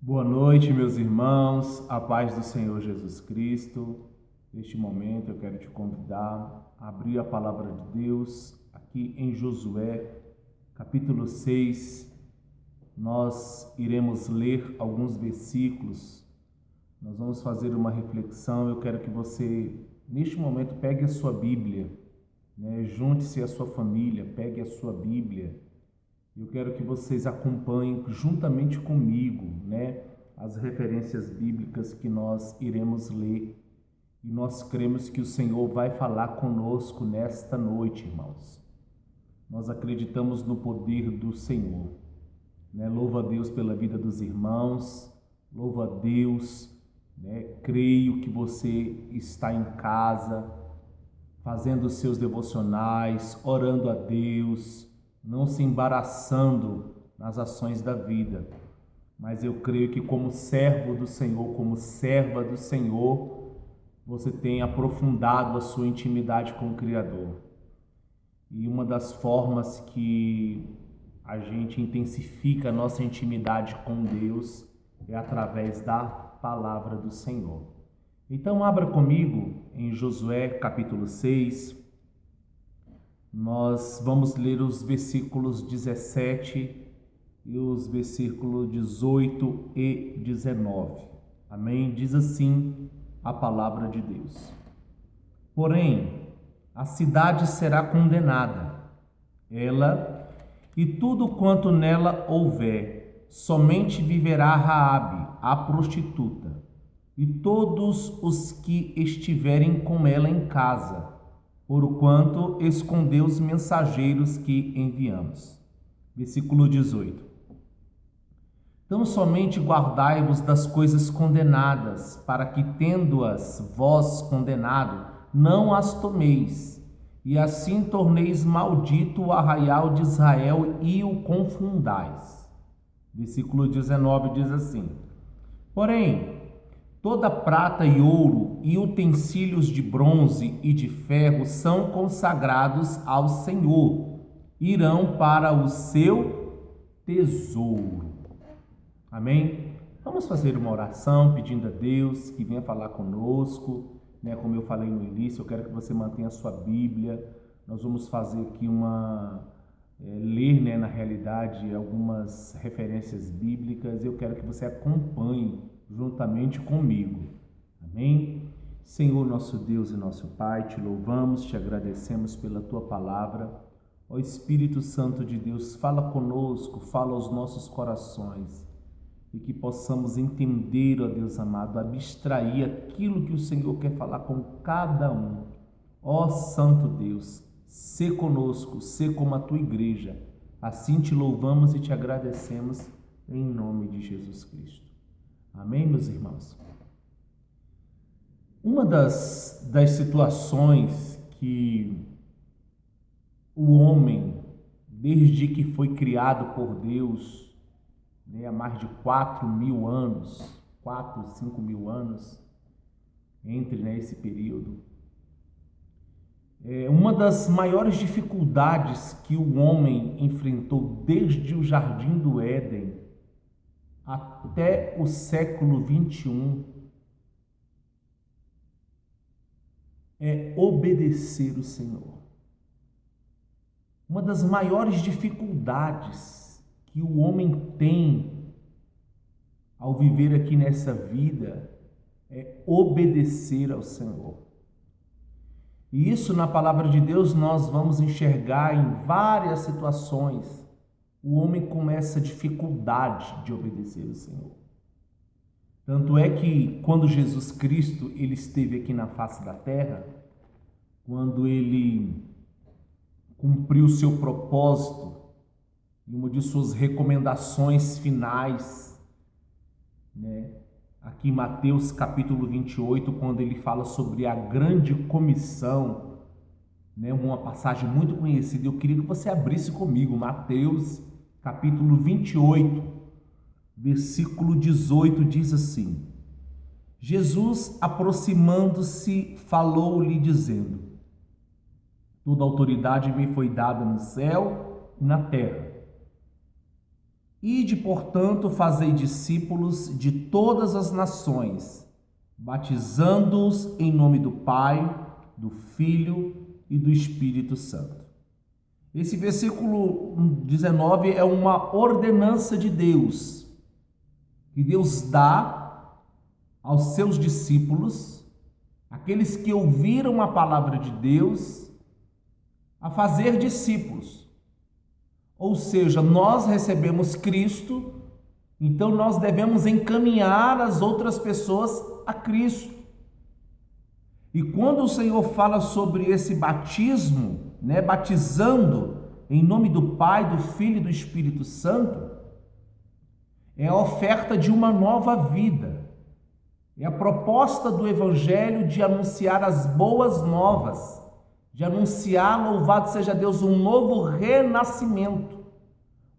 Boa noite, meus irmãos, a paz do Senhor Jesus Cristo. Neste momento eu quero te convidar a abrir a palavra de Deus aqui em Josué, capítulo 6. Nós iremos ler alguns versículos, nós vamos fazer uma reflexão. Eu quero que você, neste momento, pegue a sua Bíblia, junte-se à sua família, pegue a sua Bíblia. Eu quero que vocês acompanhem juntamente comigo, as referências bíblicas que nós iremos ler. E nós cremos que o Senhor vai falar conosco nesta noite, irmãos. Nós acreditamos no poder do Senhor. Louva a Deus pela vida dos irmãos, louva a Deus. Creio que você está em casa, fazendo os seus devocionais, orando a Deus, não se embaraçando nas ações da vida. Mas eu creio que como servo do Senhor, como serva do Senhor, você tem aprofundado a sua intimidade com o Criador. E uma das formas que a gente intensifica a nossa intimidade com Deus é através da palavra do Senhor. Então abra comigo em Josué capítulo 6. Nós vamos ler os versículos 17 e os versículos 18 e 19. Amém? Diz assim a palavra de Deus. Porém, a cidade será condenada, ela e tudo quanto nela houver, somente viverá Raabe, a prostituta, e todos os que estiverem com ela em casa, porquanto escondeu os mensageiros que enviamos. Versículo 18. Então somente guardai-vos das coisas condenadas, para que, tendo-as vós condenado, não as tomeis, e assim torneis maldito o arraial de Israel e o confundais. Versículo 19 diz assim: Porém, toda prata e ouro e utensílios de bronze e de ferro são consagrados ao Senhor, irão para o seu tesouro. Amém? Vamos fazer uma oração pedindo a Deus que venha falar conosco, Como eu falei no início, eu quero que você mantenha a sua Bíblia. Nós vamos fazer aqui ler, na realidade, algumas referências bíblicas. Eu quero que você acompanhe juntamente comigo. Amém? Senhor, nosso Deus e nosso Pai, te louvamos, te agradecemos pela tua palavra. Ó Espírito Santo de Deus, fala conosco, fala aos nossos corações, e que possamos entender, ó Deus amado, abstrair aquilo que o Senhor quer falar com cada um. Ó Santo Deus, sê conosco, sê como a tua igreja. Assim te louvamos e te agradecemos em nome de Jesus Cristo. Amém, meus irmãos? Uma das situações que o homem, desde que foi criado por Deus, há mais de 4.000 anos, 5.000 anos, entre esse período, uma das maiores dificuldades que o homem enfrentou desde o Jardim do Éden até o século 21 é obedecer o Senhor. Uma das maiores dificuldades que o homem tem ao viver aqui nessa vida é obedecer ao Senhor. E isso, na palavra de Deus, nós vamos enxergar em várias situações. O homem com essa dificuldade de obedecer ao Senhor. Tanto é que quando Jesus Cristo ele esteve aqui na face da terra, quando ele cumpriu o seu propósito, e uma de suas recomendações finais, aqui em Mateus capítulo 28, quando ele fala sobre a grande comissão, uma passagem muito conhecida. Eu queria que você abrisse comigo, Mateus capítulo 28, versículo 18, diz assim: Jesus, aproximando-se, falou-lhe dizendo: Toda autoridade me foi dada no céu e na terra. Ide, portanto, fazei discípulos de todas as nações, batizando-os em nome do Pai, do Filho e do Espírito Santo. Esse versículo 19 é uma ordenança de Deus, que Deus dá aos seus discípulos, aqueles que ouviram a palavra de Deus, a fazer discípulos. Ou seja, nós recebemos Cristo, então nós devemos encaminhar as outras pessoas a Cristo. E quando o Senhor fala sobre esse batismo, batizando em nome do Pai, do Filho e do Espírito Santo, é a oferta de uma nova vida. É a proposta do Evangelho de anunciar as boas novas, de anunciar, louvado seja Deus, um novo renascimento,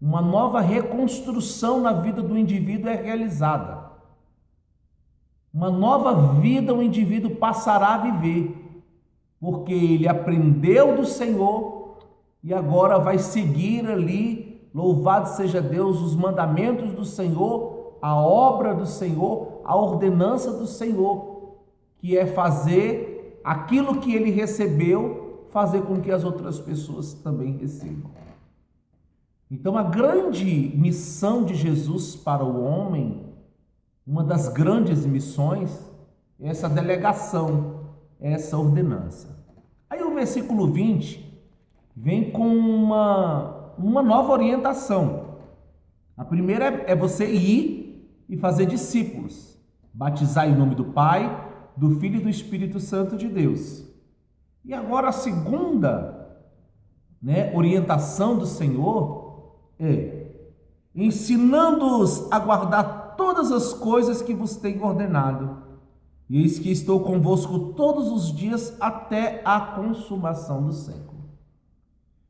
uma nova reconstrução na vida do indivíduo é realizada. Uma nova vida o indivíduo passará a viver, porque ele aprendeu do Senhor e agora vai seguir ali, louvado seja Deus, os mandamentos do Senhor, a obra do Senhor, a ordenança do Senhor, que é fazer aquilo que ele recebeu, fazer com que as outras pessoas também recebam. Então, a grande missão de Jesus para o homem, uma das grandes missões, é essa delegação, essa ordenança. Aí o versículo 20 vem com uma nova orientação. A primeira é você ir e fazer discípulos, batizar em nome do Pai, do Filho e do Espírito Santo de Deus. E agora a segunda, orientação do Senhor é ensinando-os a guardar todas as coisas que vos tenho ordenado. E eis que estou convosco todos os dias até a consumação do século.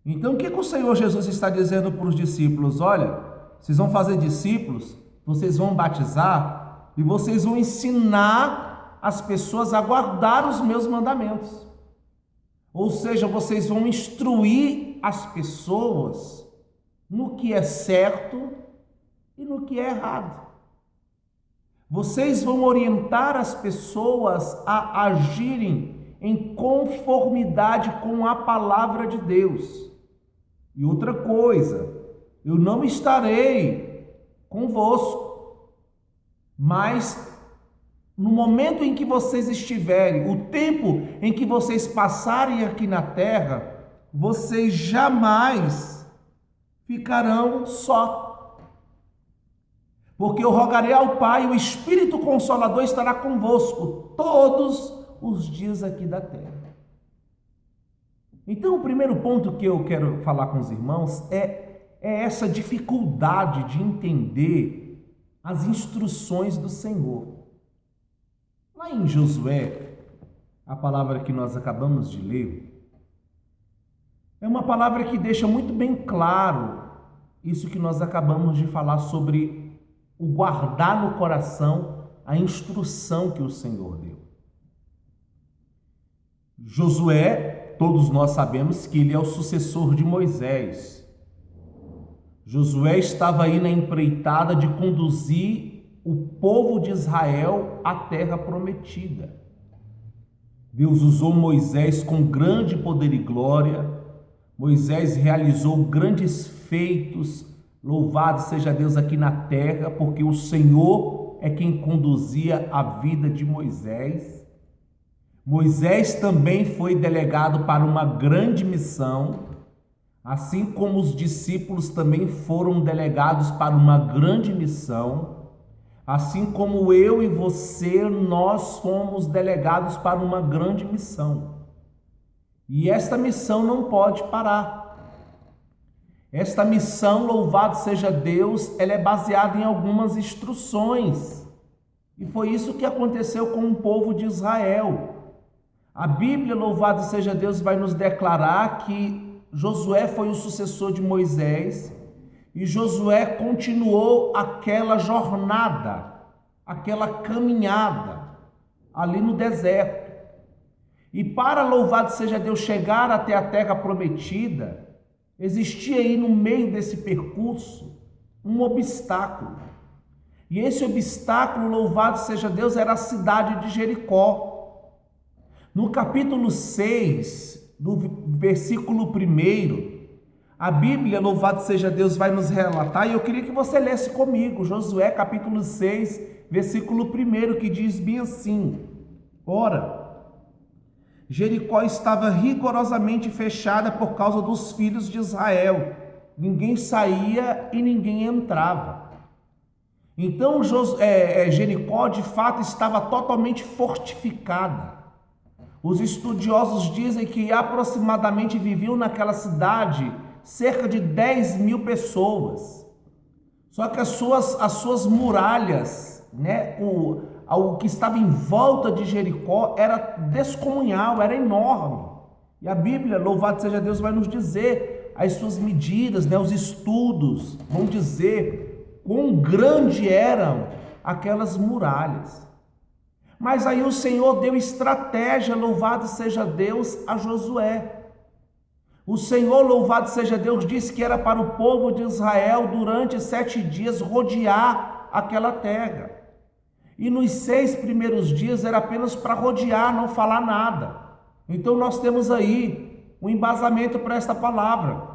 Então, o que o Senhor Jesus está dizendo para os discípulos? Olha, vocês vão fazer discípulos, vocês vão batizar e vocês vão ensinar as pessoas a guardar os meus mandamentos. Ou seja, vocês vão instruir as pessoas no que é certo e no que é errado. Vocês vão orientar as pessoas a agirem em conformidade com a palavra de Deus. E outra coisa, eu não estarei convosco, mas no momento em que vocês estiverem, o tempo em que vocês passarem aqui na terra, vocês jamais ficarão só. Porque eu rogarei ao Pai, o Espírito Consolador estará convosco todos os dias aqui da terra. Então, o primeiro ponto que eu quero falar com os irmãos é essa dificuldade de entender as instruções do Senhor. Lá em Josué, a palavra que nós acabamos de ler, é uma palavra que deixa muito bem claro isso que nós acabamos de falar sobre o guardar no coração a instrução que o Senhor deu. Josué, todos nós sabemos que ele é o sucessor de Moisés. Josué estava aí na empreitada de conduzir o povo de Israel à terra prometida. Deus usou Moisés com grande poder e glória. Moisés realizou grandes feitos. Louvado seja Deus aqui na terra, porque o Senhor é quem conduzia a vida de Moisés. Moisés também foi delegado para uma grande missão, assim como os discípulos também foram delegados para uma grande missão, assim como eu e você, nós fomos delegados para uma grande missão. E esta missão não pode parar. Esta missão, louvado seja Deus, ela é baseada em algumas instruções. E foi isso que aconteceu com o povo de Israel. A Bíblia, louvado seja Deus, vai nos declarar que Josué foi o sucessor de Moisés e Josué continuou aquela jornada, aquela caminhada ali no deserto. E para, louvado seja Deus, chegar até a terra prometida, existia aí no meio desse percurso um obstáculo. E esse obstáculo, louvado seja Deus, era a cidade de Jericó. No capítulo 6, do versículo 1, a Bíblia, louvado seja Deus, vai nos relatar, e eu queria que você lesse comigo, Josué capítulo 6, versículo 1, que diz bem assim: ora, Jericó estava rigorosamente fechada por causa dos filhos de Israel, ninguém saía e ninguém entrava. Então Jericó de fato estava totalmente fortificada. Os estudiosos dizem que aproximadamente viviam naquela cidade cerca de 10 mil pessoas. Só que as suas muralhas, né, o que estava em volta de Jericó era descomunal, era enorme. E a Bíblia, louvado seja Deus, vai nos dizer as suas medidas, né, os estudos vão dizer quão grande eram aquelas muralhas. Mas aí o Senhor deu estratégia, louvado seja Deus, a Josué. O Senhor, louvado seja Deus, disse que era para o povo de Israel, durante 7 dias, rodear aquela terra. E nos 6 primeiros dias era apenas para rodear, não falar nada. Então nós temos aí um embasamento para esta palavra.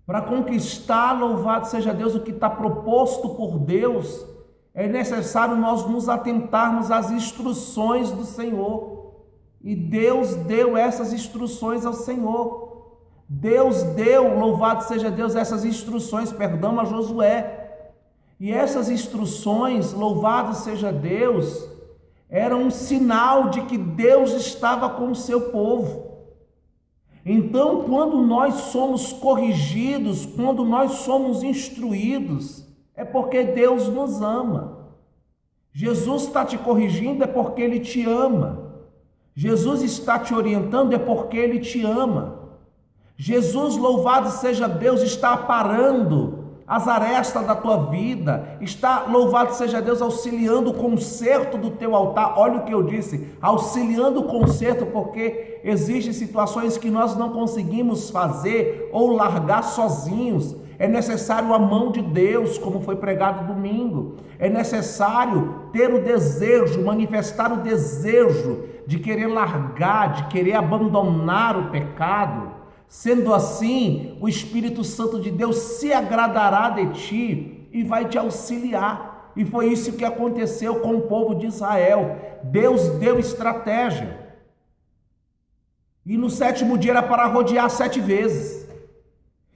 Para conquistar, louvado seja Deus, o que está proposto por Deus, é necessário nós nos atentarmos às instruções do Senhor. E Deus deu essas instruções ao Senhor. Deus deu, louvado seja Deus, essas instruções, a Josué. E essas instruções, louvado seja Deus, eram um sinal de que Deus estava com o seu povo. Então, quando nós somos corrigidos, quando nós somos instruídos, é porque Deus nos ama. Jesus está te corrigindo é porque Ele te ama. Jesus está te orientando é porque Ele te ama. Jesus, louvado seja Deus, está aparando as arestas da tua vida, está, louvado seja Deus, auxiliando o conserto do teu altar. Olha o que eu disse, auxiliando o conserto, porque existem situações que nós não conseguimos fazer ou largar sozinhos. É necessário a mão de Deus, como foi pregado domingo. É necessário ter o desejo, manifestar o desejo de querer largar, de querer abandonar o pecado. Sendo assim, o Espírito Santo de Deus se agradará de ti e vai te auxiliar. E foi isso que aconteceu com o povo de Israel. Deus deu estratégia. E no 7º dia era para rodear 7 vezes.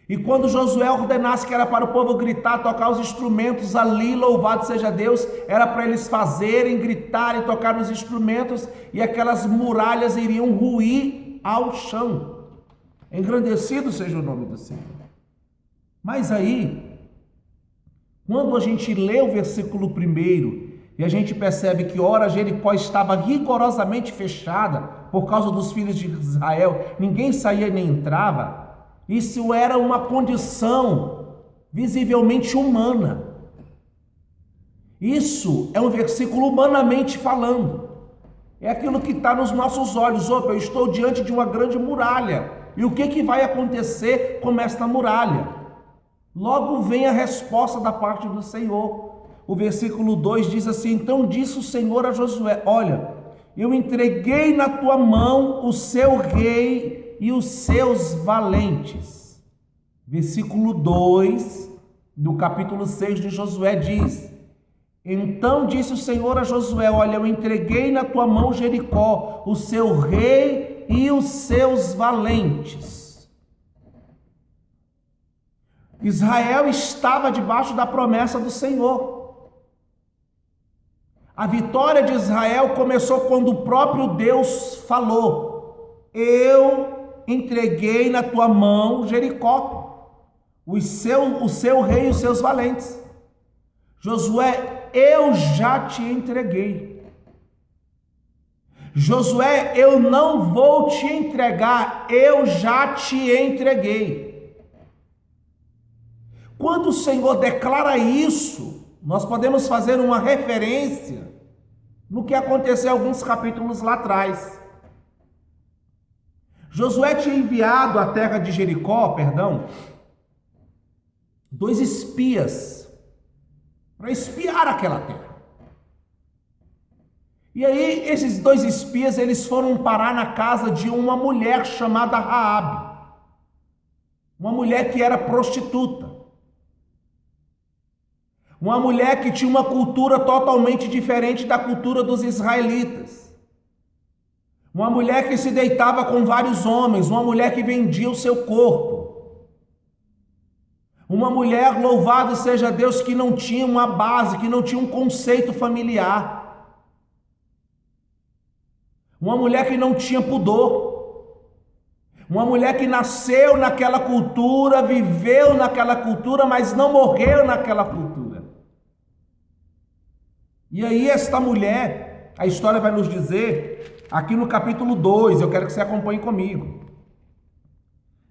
E quando Josué ordenasse que era para o povo gritar, tocar os instrumentos ali, louvado seja Deus, era para eles fazerem, gritarem, tocar os instrumentos, e aquelas muralhas iriam ruir ao chão. Engrandecido seja o nome do Senhor. Mas aí, quando a gente lê o versículo 1, e a gente percebe que ora Jericó estava rigorosamente fechada por causa dos filhos de Israel, ninguém saía nem entrava. Isso era uma condição visivelmente humana. Isso é um versículo humanamente falando. É aquilo que está nos nossos olhos. Opa, eu estou diante de uma grande muralha. E o que vai acontecer com esta muralha? Logo vem a resposta da parte do Senhor. O versículo 2 diz assim: então disse o Senhor a Josué: olha, eu entreguei na tua mão o seu rei e os seus valentes. Versículo 2 do capítulo 6 de Josué diz: então disse o Senhor a Josué: olha, eu entreguei na tua mão Jericó, o seu rei e os seus valentes. Israel estava debaixo da promessa do Senhor. A vitória de Israel começou quando o próprio Deus falou: eu entreguei na tua mão Jericó, o seu rei e os seus valentes. Josué, eu já te entreguei. Josué, eu não vou te entregar, eu já te entreguei. Quando o Senhor declara isso, nós podemos fazer uma referência no que aconteceu alguns capítulos lá atrás. Josué tinha enviado à terra de Jericó, 2 espias para espiar aquela terra. E aí esses 2 espias, eles foram parar na casa de uma mulher chamada Raabe, uma mulher que era prostituta, uma mulher que tinha uma cultura totalmente diferente da cultura dos israelitas, uma mulher que se deitava com vários homens, uma mulher que vendia o seu corpo, uma mulher, louvado seja Deus, que não tinha uma base, que não tinha um conceito familiar, uma mulher que não tinha pudor, uma mulher que nasceu naquela cultura, viveu naquela cultura, mas não morreu naquela cultura. E aí esta mulher, a história vai nos dizer, aqui no capítulo 2, eu quero que você acompanhe comigo.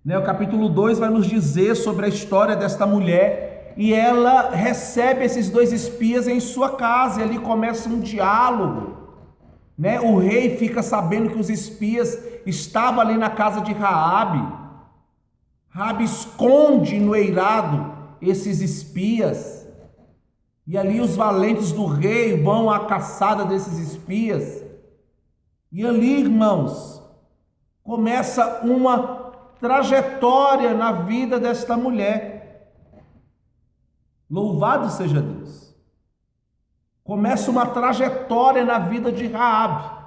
O capítulo 2 vai nos dizer sobre a história desta mulher, e ela recebe esses 2 espias em sua casa, e ali começa um diálogo. O rei fica sabendo que os espias estavam ali na casa de Raabe. Raabe esconde no eirado esses espias, e ali os valentes do rei vão à caçada desses espias, e ali, irmãos, começa uma trajetória na vida desta mulher. Louvado seja Deus. Começa uma trajetória na vida de Raabe.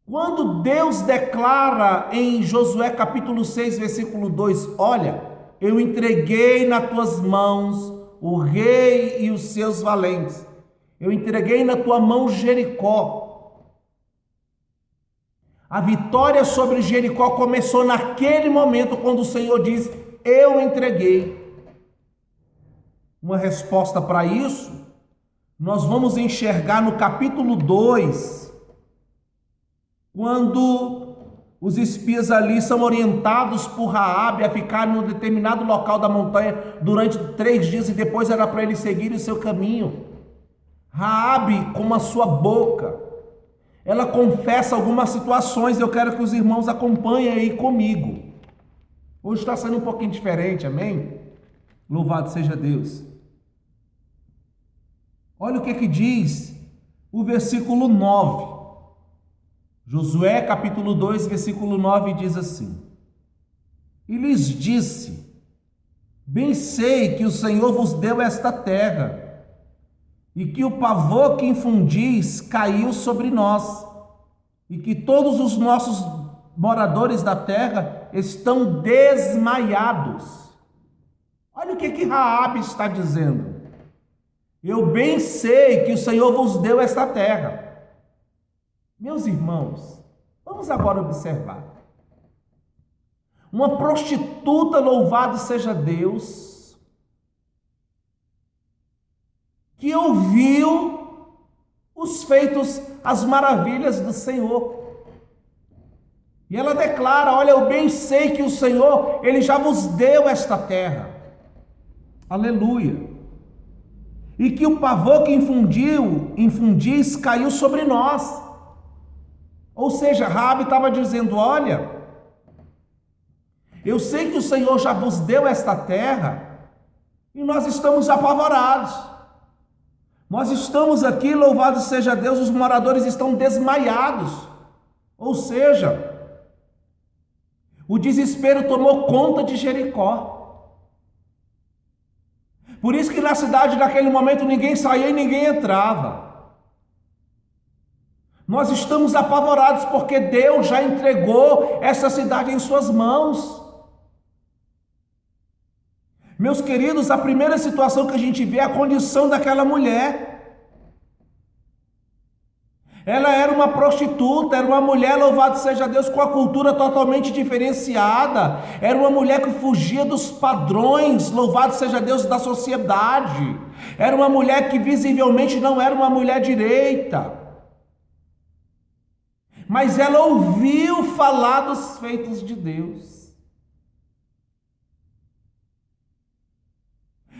Quando Deus declara em Josué capítulo 6, versículo 2, olha, eu entreguei nas tuas mãos o rei e os seus valentes, eu entreguei na tua mão Jericó. A vitória sobre Jericó começou naquele momento, quando o Senhor diz, eu entreguei. Uma resposta para isso, nós vamos enxergar no capítulo 2, quando os espias ali são orientados por Raabe a ficar em um determinado local da montanha durante 3 dias, e depois era para eles seguirem o seu caminho. Raabe, com a sua boca, ela confessa algumas situações. Eu quero que os irmãos acompanhem aí comigo. Hoje está sendo um pouquinho diferente, amém? Louvado seja Deus. Olha o que diz o versículo 9. Josué capítulo 2, versículo 9 diz assim: e lhes disse, bem sei que o Senhor vos deu esta terra, e que o pavor que infundis caiu sobre nós, e que todos os nossos moradores da terra estão desmaiados. Olha o que Raabe está dizendo. Eu bem sei que o Senhor vos deu esta terra. Meus irmãos, vamos agora observar. Uma prostituta, louvado seja Deus, que ouviu os feitos, as maravilhas do Senhor. E ela declara, olha, eu bem sei que o Senhor, Ele já vos deu esta terra. Aleluia. E que o pavor que infundis caiu sobre nós. Ou seja, Raabe estava dizendo, olha, eu sei que o Senhor já vos deu esta terra, e nós estamos apavorados. Nós estamos aqui, louvado seja Deus, os moradores estão desmaiados. Ou seja, o desespero tomou conta de Jericó. Por isso que na cidade naquele momento ninguém saía e ninguém entrava. Nós estamos apavorados porque Deus já entregou essa cidade em suas mãos. Meus queridos, a primeira situação que a gente vê é a condição daquela mulher. Ela era uma prostituta, era uma mulher, louvado seja Deus, com a cultura totalmente diferenciada. Era uma mulher que fugia dos padrões, louvado seja Deus, da sociedade. Era uma mulher que visivelmente não era uma mulher direita. Mas ela ouviu falar dos feitos de Deus.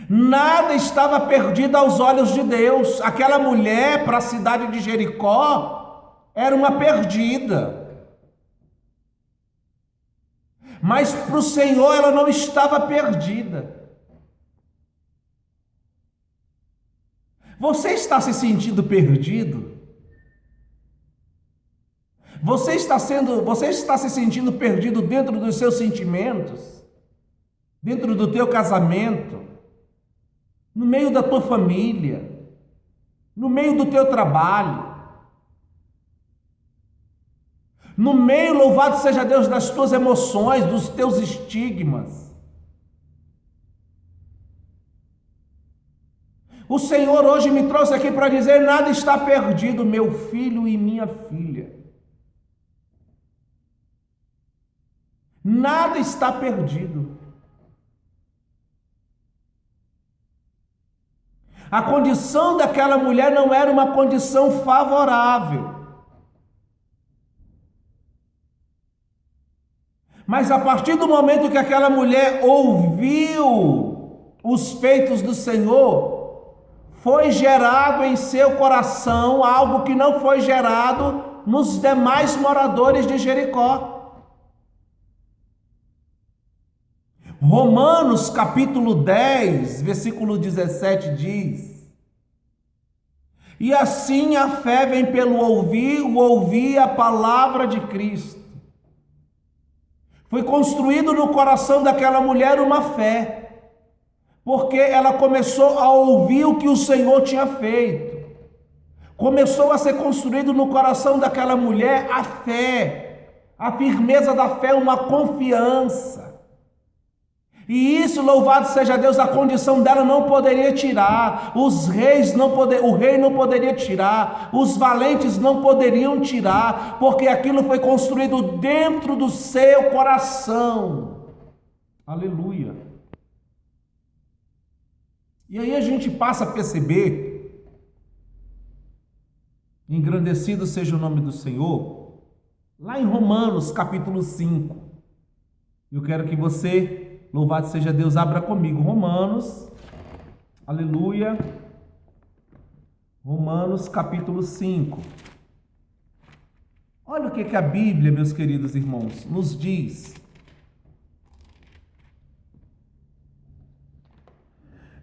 Nada estava perdido aos olhos de Deus. Aquela mulher, para a cidade de Jericó, era uma perdida. Mas para o Senhor ela não estava perdida. Você está se sentindo perdido? Você está se sentindo perdido dentro dos seus sentimentos? Dentro do teu casamento? No meio da tua família? No meio do teu trabalho? No meio, louvado seja Deus, das tuas emoções, dos teus estigmas? O Senhor hoje me trouxe aqui para dizer: nada está perdido, meu filho e minha filha. Nada está perdido. A condição daquela mulher não era uma condição favorável. Mas a partir do momento que aquela mulher ouviu os feitos do Senhor, foi gerado em seu coração algo que não foi gerado nos demais moradores de Jericó. Romanos capítulo 10, versículo 17 diz: e assim a fé vem pelo ouvir, o ouvir a palavra de Cristo. Foi construído no coração daquela mulher uma fé, porque ela começou a ouvir o que o Senhor tinha feito. Começou a ser construído no coração daquela mulher a fé, a firmeza da fé, uma confiança. E isso, louvado seja Deus, a condição dela não poderia tirar, o rei não poderia tirar, os valentes não poderiam tirar, porque aquilo foi construído dentro do seu coração. Aleluia. E aí a gente passa a perceber, engrandecido seja o nome do Senhor, lá em Romanos capítulo 5, eu quero que você, louvado seja Deus, abra comigo Romanos, aleluia, Romanos capítulo 5. Olha o que a Bíblia, meus queridos irmãos, nos diz.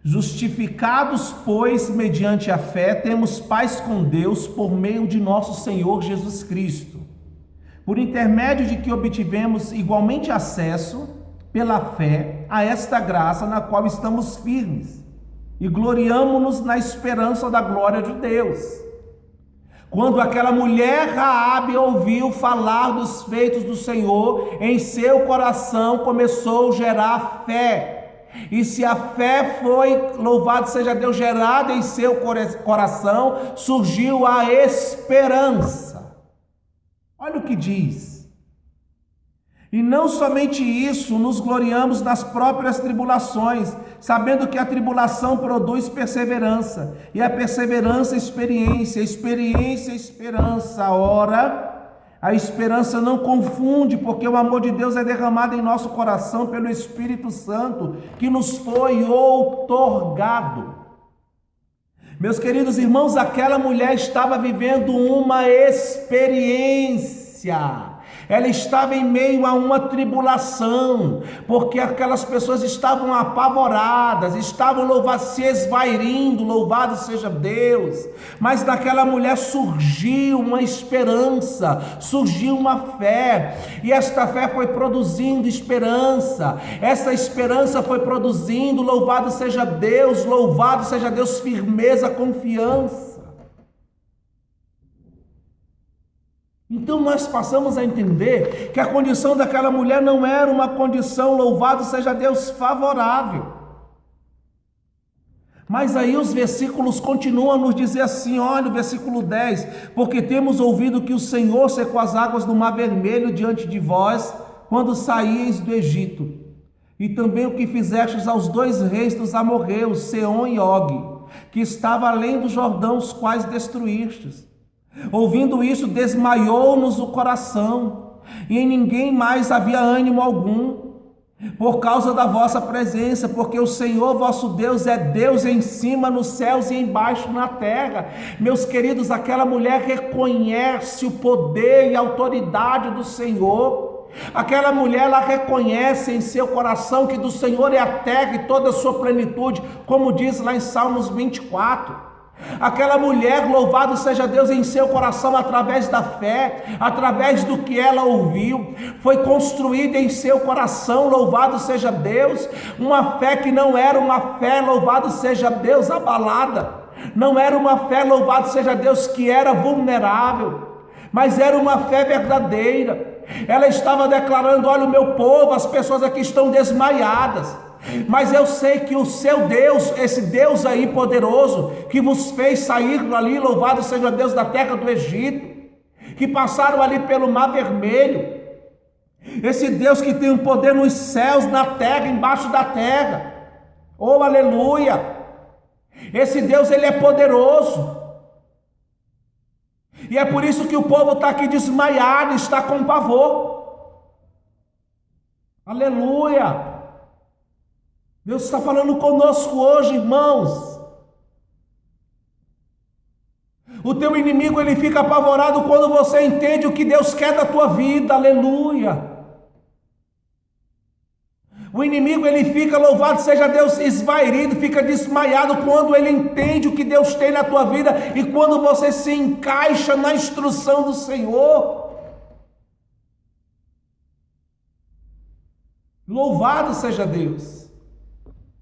Justificados, pois, mediante a fé, temos paz com Deus por meio de nosso Senhor Jesus Cristo, por intermédio de que obtivemos igualmente acesso pela fé a esta graça na qual estamos firmes e gloriamo-nos na esperança da glória de Deus. Quando aquela mulher Raabe ouviu falar dos feitos do Senhor, em seu coração começou a gerar fé. E se a fé foi, louvado seja Deus, gerada em seu coração, surgiu a esperança. Olha o que diz. E não somente isso, nos gloriamos nas próprias tribulações, sabendo que a tribulação produz perseverança, e a perseverança, experiência, experiência, esperança. Ora, a esperança não confunde, porque o amor de Deus é derramado em nosso coração pelo Espírito Santo, que nos foi outorgado. Meus queridos irmãos, aquela mulher estava vivendo uma experiência. Ela estava em meio a uma tribulação, porque aquelas pessoas estavam apavoradas, estavam se esvairindo, louvado seja Deus. Mas naquela mulher surgiu uma esperança, surgiu uma fé, e esta fé foi produzindo esperança, essa esperança foi produzindo, louvado seja Deus, firmeza, confiança. Então nós passamos a entender que a condição daquela mulher não era uma condição, louvado seja Deus, favorável. Mas aí os versículos continuam a nos dizer assim, olha o versículo 10, porque temos ouvido que o Senhor secou as águas do Mar Vermelho diante de vós, quando saíeis do Egito, e também o que fizestes aos dois reis dos amorreus, Seom e Og, que estava além do Jordão, os quais destruístes. Ouvindo isso, desmaiou-nos o coração, e em ninguém mais havia ânimo algum, por causa da vossa presença, porque o Senhor vosso Deus é Deus em cima nos céus e embaixo na terra. Meus queridos, aquela mulher reconhece o poder e a autoridade do Senhor, Aquela mulher, ela reconhece em seu coração que do Senhor é a terra e toda a sua plenitude, como diz lá em Salmos 24. Aquela mulher, louvado seja Deus, em seu coração, através da fé, através do que ela ouviu, foi construída em seu coração, louvado seja Deus, uma fé que não era uma fé, louvado seja Deus, abalada, não era uma fé, louvado seja Deus, que era vulnerável, mas era uma fé verdadeira. Ela estava declarando: olha, o meu povo, as pessoas aqui estão desmaiadas, mas eu sei que o seu Deus, esse Deus aí poderoso, que vos fez sair ali, louvado seja Deus, da terra do Egito, que passaram ali pelo Mar Vermelho, esse Deus que tem um poder nos céus, na terra, embaixo da terra, oh aleluia, esse Deus, ele é poderoso, e é por isso que o povo está aqui desmaiado, está com pavor, aleluia. Deus está falando conosco hoje, irmãos. O teu inimigo, ele fica apavorado quando você entende o que Deus quer da tua vida, aleluia. O inimigo, ele fica, louvado seja Deus, esvairido, fica desmaiado quando ele entende o que Deus tem na tua vida e quando você se encaixa na instrução do Senhor. Louvado seja Deus.